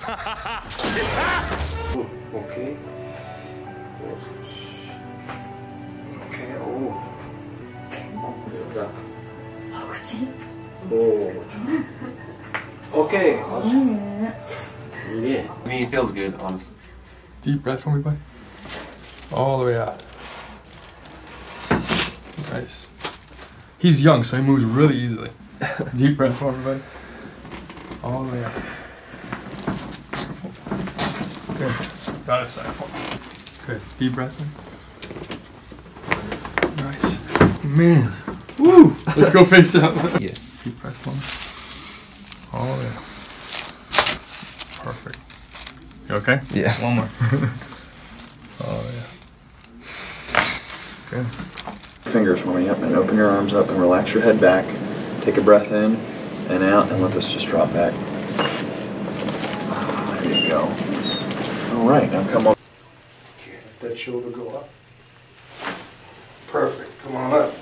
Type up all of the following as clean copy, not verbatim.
Okay. Okay, oh. Okay. Yeah. I mean, it feels good, honestly. Deep breath for me, buddy. All the way out. Nice. He's young, so he moves really easily. Deep breath for me, buddy. All the way out. Good. Got it, side for me. Good. Deep breath in. Nice. Man. Woo! Let's go face up. Yeah. Deep breath for me. All the way out. Perfect. You okay? Yeah. One more. Oh, yeah. Good. Fingers for me, yep, and open your arms up and relax your head back. Take a breath in and out and let this just drop back. There you go. All right, now come on. Okay, let that shoulder go up. Perfect, come on up.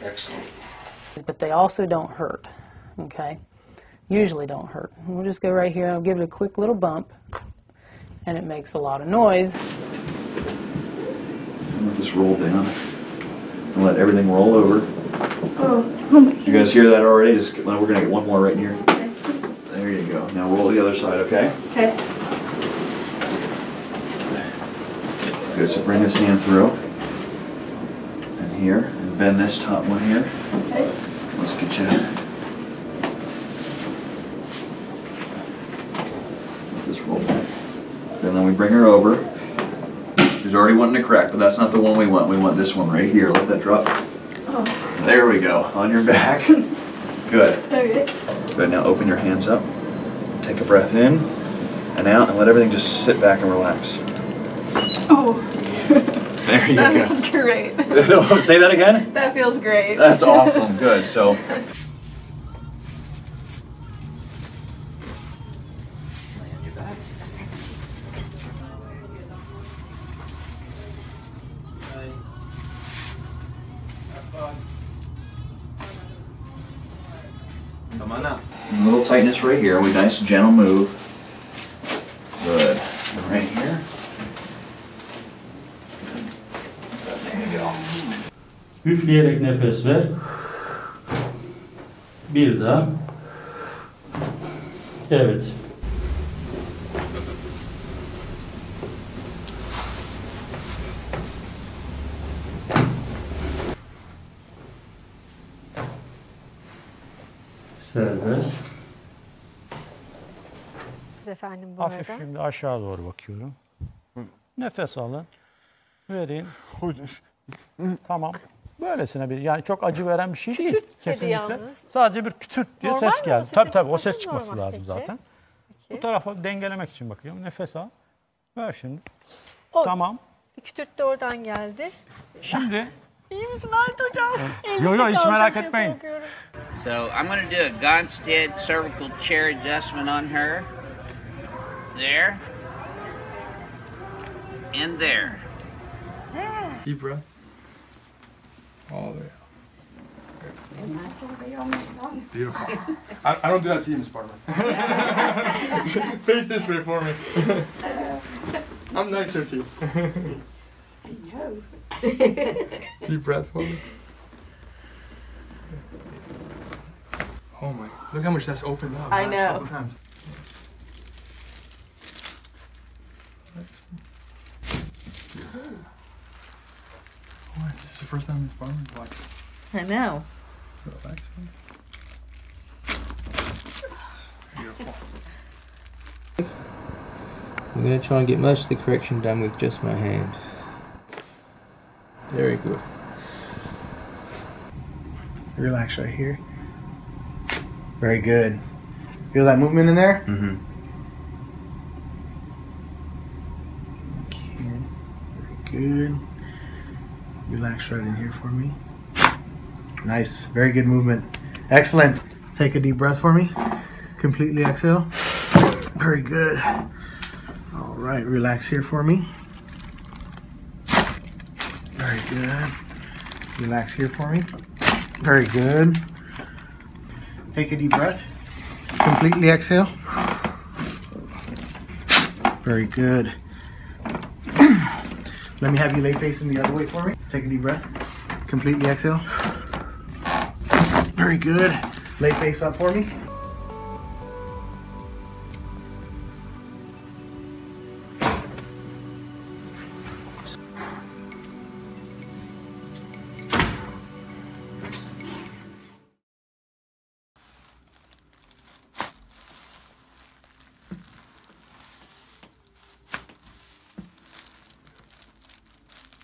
Excellent. But they also don't hurt, okay? Usually don't hurt. We'll just go right here and I'll give it a quick little bump, and it makes a lot of noise. Let this roll down and let everything roll over. Oh my God. You guys hear that already? Just we're gonna get one more right here. There you go. Now roll the other side, okay? Okay. Good. So bring this hand through and here, and bend this top one here. Okay. Let's get you. Let this roll back. And then we bring her over. She's already wanting to crack, but that's not the one we want. We want this one right here. Let that drop. Oh. There we go. On your back. Good. Okay. Good. Now open your hands up. Take a breath in and out, and let everything just sit back and relax. Oh. There you That go. feels great. Say that again? That feels great. That's awesome. Good. So. Come on up. A little tightness right here. We nice gentle move. Good. And right here. There you go. Üfleyerek nefes ver. Bir daha. Evet. Serbest. Efendim bu Hafif arada. şimdi aşağı doğru bakıyorum. Nefes alın. Verin. Tamam. Böylesine bir, yani çok acı veren bir şey değil. Kesinlikle. Yalnız. Sadece bir kütürt diye Normal ses mi? geldi. O Tabii sesin tabii o çıkması ses çıkması normal. lazım Peki. zaten. Peki. Bu tarafa dengelemek için bakıyorum. Nefes al. Ver şimdi. O, Tamam. bir kütürt de oradan geldi. Şimdi. İyi misin Halit hocam? Yo yo hiç Kalacak merak diye etmeyin. korkuyorum. So I'm going to do a Gonstead cervical chair adjustment on her. There. And there. Deep breath. All the way out. Beautiful. I don't do that to you, Miss Barber. Face this way for me. I'm nicer to you. Deep breath for me. Oh my, look how much that's opened up. I last know. couple times. Oh, this is the first time Miss Barber's watching. I know. Relax. Beautiful. I'm going to try and get most of the correction done with just my hand. Very good. Relax right here. Very good. Feel that movement in there? Mm-hmm. Okay. Very good. Relax right in here for me. Nice. Very good movement. Excellent. Take a deep breath for me. Completely exhale. Very good. All right. Relax here for me. Very good. Relax here for me. Very good. Take a deep breath. Completely exhale. Very good. Let me have you lay facing the other way for me. Take a deep breath. Completely exhale. Very good. Lay face up for me.